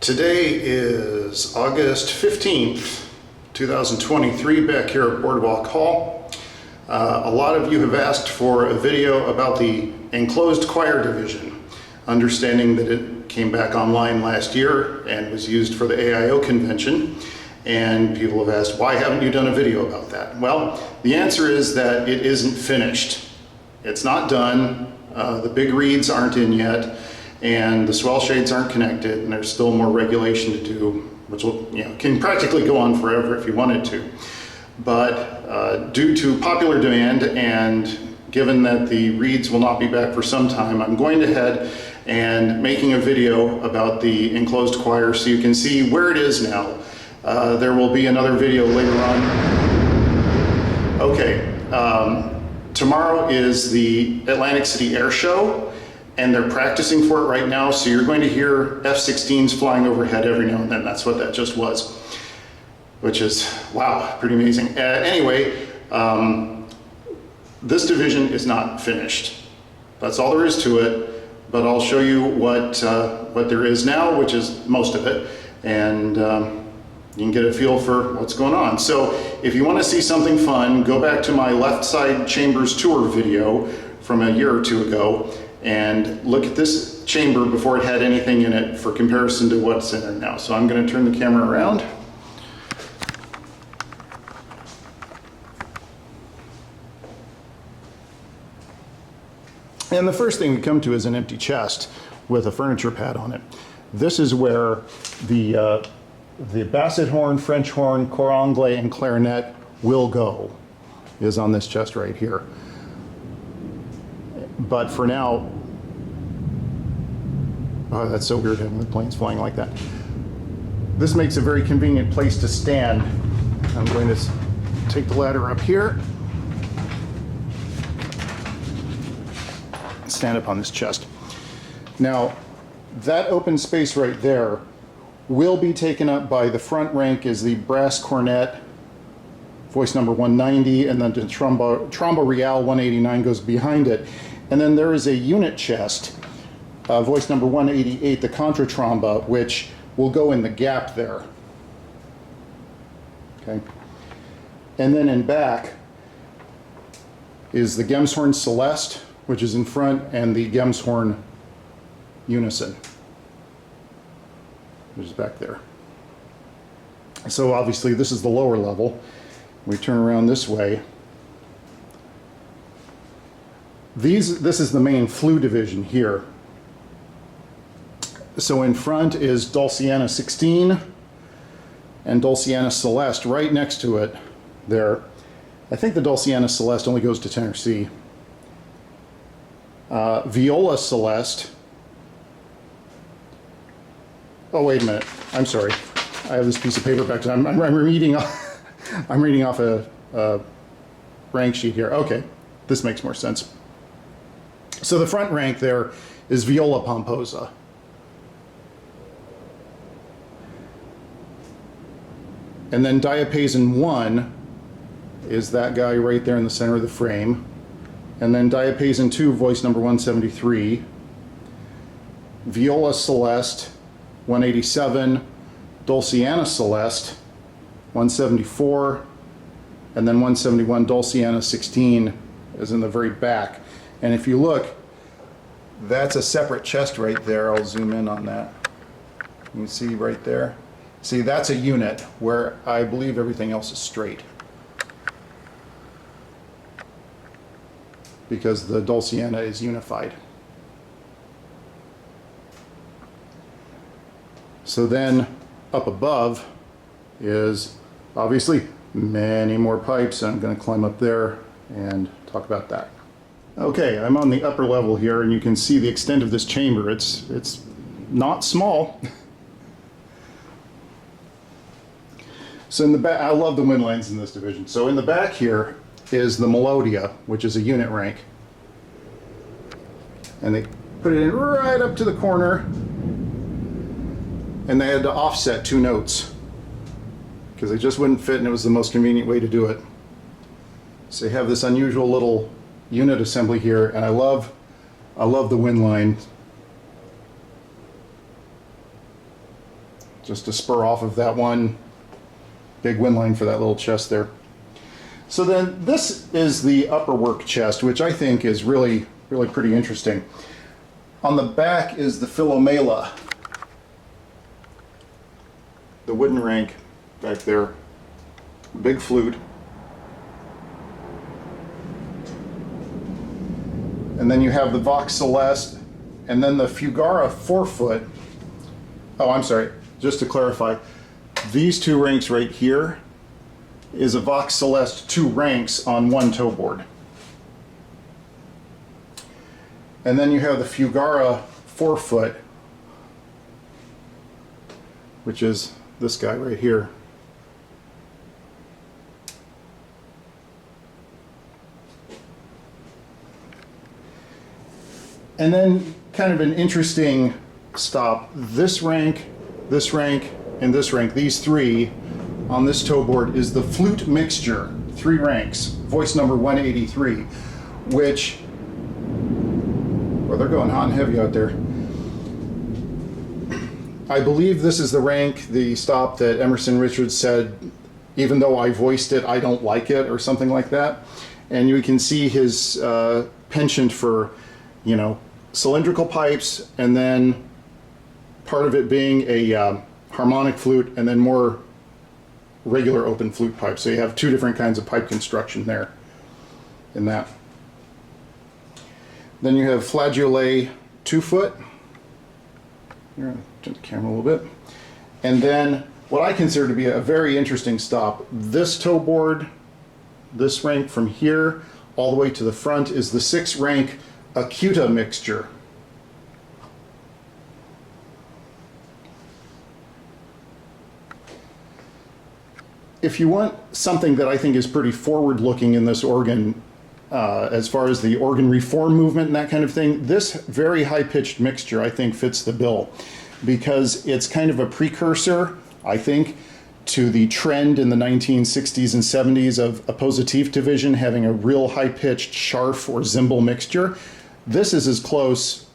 Today is August 15th, 2023, back here at Boardwalk Hall. A lot of you have asked for a video about the enclosed choir division, understanding that it came back online last year and was used for the AIO convention. And people have asked, why haven't you done a video about that? Well, the answer is that it isn't finished. It's not done. The big reeds aren't in yet, and the swell shades aren't connected, and there's still more regulation to do, which will, can practically go on forever if you wanted to. But due to popular demand, and given that the reeds will not be back for some time, I'm going ahead and making a video about the enclosed choir so you can see where it is now. There will be another video later on. Okay, tomorrow is the Atlantic City Air Show, and they're practicing for it right now, so you're going to hear F-16s flying overhead every now and then. That's what that just was, which is, wow, pretty amazing. Anyway, this division is not finished. That's all there is to it, but I'll show you what there is now, which is most of it, and you can get a feel for what's going on. So if you want to see something fun, go back to my left side chambers tour video from a year or two ago and look at this chamber before it had anything in it for comparison to what's in there now. So I'm going to turn the camera around. And the first thing we come to is an empty chest with a furniture pad on it. This is where the basset horn, French horn, cor anglais, and clarinet will go, is on this chest right here. But for now, oh, that's so weird having the planes flying like that. This makes a very convenient place to stand. I'm going to take the ladder up here, stand up on this chest. Now, that open space right there will be taken up by the front rank is the brass cornet, voice number 190, and then the trombo real 189 goes behind it. And then there is a unit chest, voice number 188, the contra tromba, which will go in the gap there. Okay. And then in back is the Gemshorn Celeste, which is in front, and the Gemshorn Unison, which is back there. So obviously this is the lower level. We turn around this way. This is the main flute division here. So in front is Dulciana 16 and Dulciana Celeste right next to it there. I think the Dulciana Celeste only goes to tenor C. Viola Celeste. Oh, wait a minute. I'm sorry. I have this piece of paper back to I'm reading off, I'm reading off a rank sheet here. Okay, this makes more sense. So the front rank there is Viola Pomposa. And then Diapason 1 is that guy right there in the center of the frame. And then Diapason 2, voice number 173. Viola Celeste 187, Dulciana Celeste 174, and then 171 Dulciana 16 is in the very back. And if you look, that's a separate chest right there. I'll zoom in on that. You can see right there. See, that's a unit where I believe everything else is straight, because the Dulciana is unified. So then up above is obviously many more pipes. I'm going to climb up there and talk about that. Okay, I'm on the upper level here, and you can see the extent of this chamber. It's not small. So in the back, I love the wind lines in this division. So in the back here is the Melodia, which is a unit rank. And they put it in right up to the corner, and they had to offset 2 notes because they just wouldn't fit, and it was the most convenient way to do it. So you have this unusual little unit assembly here, and I love the wind line. just to spur off of that one big wind line for that little chest there. So then this is the upper work chest, which I think is really pretty interesting. On the back is the philomela, the wooden rank back there, big flute. And then you have the Vox Celeste, and then the Fugara 4-foot. Oh, I'm sorry, just to clarify, these two ranks right here is a Vox Celeste 2 ranks on one toe board. And then you have the Fugara 4-foot, which is this guy right here. And then kind of an interesting stop, this rank, and this rank, these three on this toe board is the flute mixture, 3 ranks, voice number 183, which, well, they're going hot and heavy out there. I believe this is the rank, the stop that Emerson Richards said, even though I voiced it, I don't like it, or something like that. And you can see his penchant for, you know, cylindrical pipes, and then part of it being a harmonic flute, and then more regular open flute pipes. So you have 2 different kinds of pipe construction there in that. Then you have flageolet 2-foot. Here, turn the camera a little bit. And then what I consider to be a very interesting stop, this toe board, this rank from here all the way to the front is the 6 rank Acuta mixture. If you want something that I think is pretty forward-looking in this organ, as far as the organ reform movement and that kind of thing, this very high-pitched mixture I think fits the bill, because it's kind of a precursor, I think, to the trend in the 1960s and 70s of appositive division having a real high-pitched Scharf or Zimbel mixture. This is as close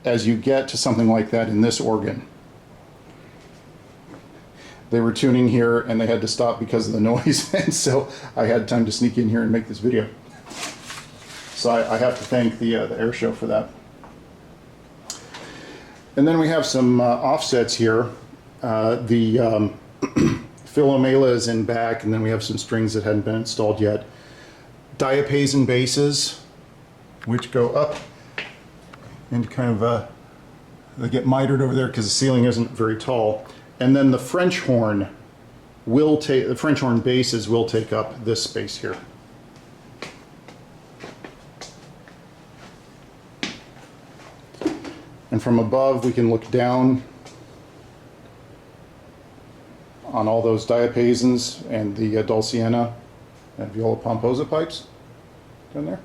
as you get to something like that in this organ. They were tuning here and they had to stop because of the noise, and so I had time to sneak in here and make this video. So I have to thank the air show for that. And then we have some offsets here. The philomela is in back, and then we have some strings that hadn't been installed yet. Diapason basses, which go up and kind of they get mitered over there because the ceiling isn't very tall. And then the French horn will take, the French horn basses will take up this space here. And from above we can look down on all those diapasons and the Dulciana and viola pomposa pipes down there.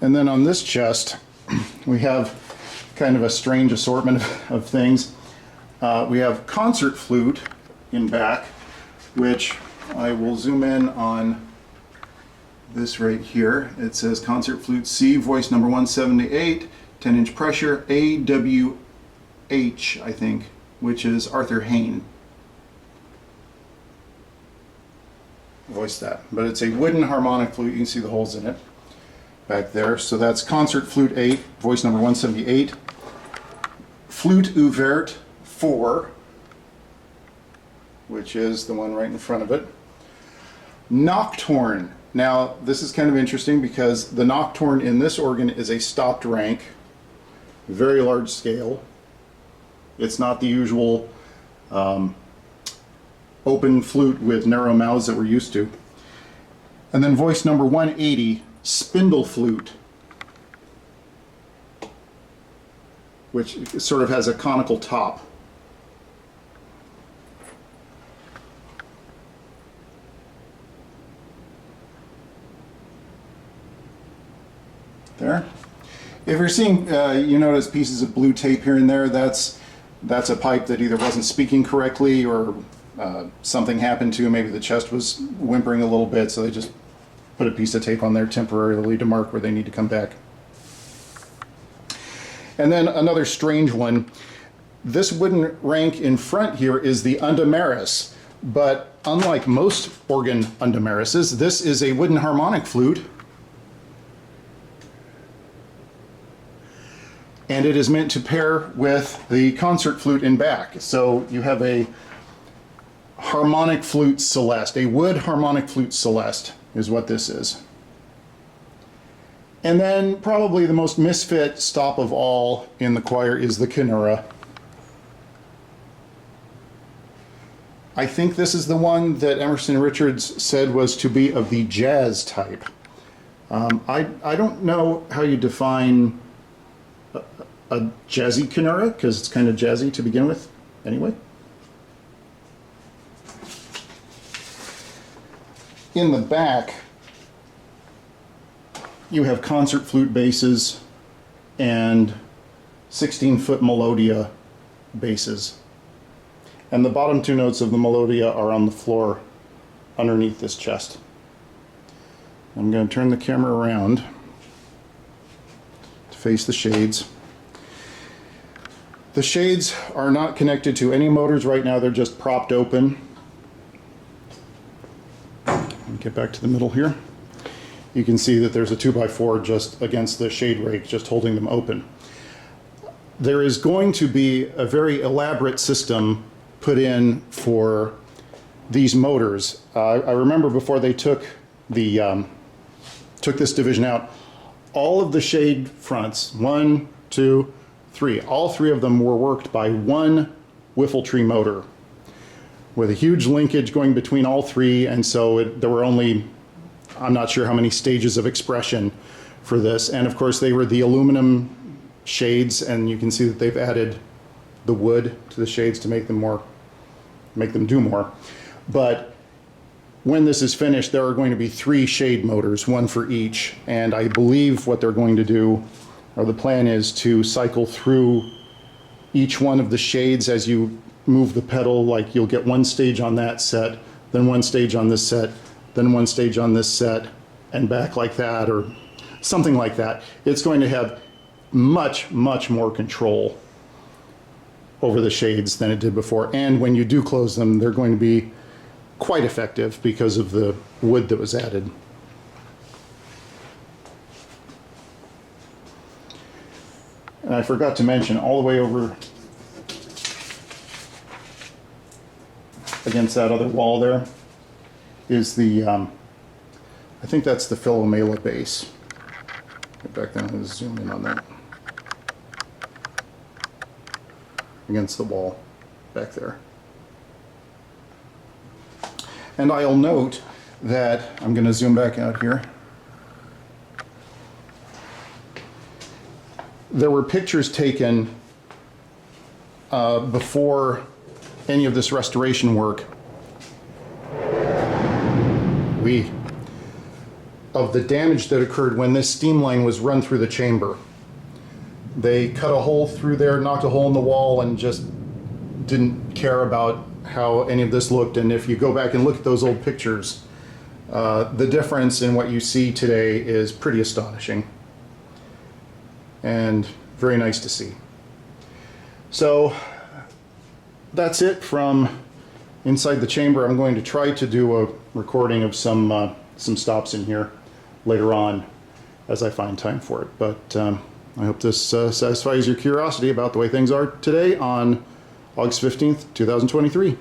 And then on this chest we have kind of a strange assortment of things. We have concert flute in back, which I will zoom in on this right here. It says concert flute C, voice number 178, 10-inch pressure, AWH, I think, which is Arthur Hayne. Voice that. But it's a wooden harmonic flute. You can see the holes in it back there. So that's concert flute 8, voice number 178. Flute ouverte 4, which is the one right in front of it. Nocturne. Now this is kind of interesting because the nocturne in this organ is a stopped rank, very large scale. It's not the usual open flute with narrow mouths that we're used to. And then voice number 180, spindle flute, which sort of has a conical top. There. If you're seeing, you notice pieces of blue tape here and there, that's a pipe that either wasn't speaking correctly or something happened to, maybe the chest was whimpering a little bit, so they just put a piece of tape on there temporarily to mark where they need to come back. And then another strange one. This wooden rank in front here is the undamaris, but unlike most organ undamarises, this is a wooden harmonic flute, and it is meant to pair with the concert flute in back. So you have a harmonic flute celeste, a wood harmonic flute celeste is what this is. And then probably the most misfit stop of all in the choir is the kinura. I think this is the one that Emerson Richards said was to be of the jazz type. I don't know how you define a jazzy kinura, because it's kind of jazzy to begin with anyway. In the back, you have concert flute basses and 16-foot melodia basses. And the bottom two notes of the melodia are on the floor underneath this chest. I'm going to turn the camera around to face the shades. The shades are not connected to any motors right now, they're just propped open. Get back to the middle here. You can see that there's a 2x4 just against the shade rake, just holding them open. There is going to be a very elaborate system put in for these motors. I remember before they took this division out, all of the shade fronts, 1, 2, 3, all three of them were worked by one whiffletree motor, with a huge linkage going between all three, and so there were only, I'm not sure how many stages of expression for this. And of course they were the aluminum shades, and you can see that they've added the wood to the shades to make them do more. But when this is finished, there are going to be 3 shade motors, one for each, and I believe what they're going to do, or the plan is to cycle through each one of the shades as you move the pedal. Like you'll get one stage on that set, then one stage on this set, then one stage on this set, and back like that, or something like that. It's going to have much, much more control over the shades than it did before. And when you do close them, they're going to be quite effective because of the wood that was added. And I forgot to mention, all the way over against that other wall there is the, I think that's the Philomela base. Get back there and zoom in on that. Against the wall back there. And I'll note that, I'm going to zoom back out here. There were pictures taken before any of this restoration work of the damage that occurred when this steam line was run through the chamber. They cut a hole through there, knocked a hole in the wall, and just didn't care about how any of this looked. And if you go back and look at those old pictures, the difference in what you see today is pretty astonishing and very nice to see. So that's it from inside the chamber. I'm going to try to do a recording of some stops in here later on as I find time for it. But I hope this satisfies your curiosity about the way things are today on August 15th, 2023.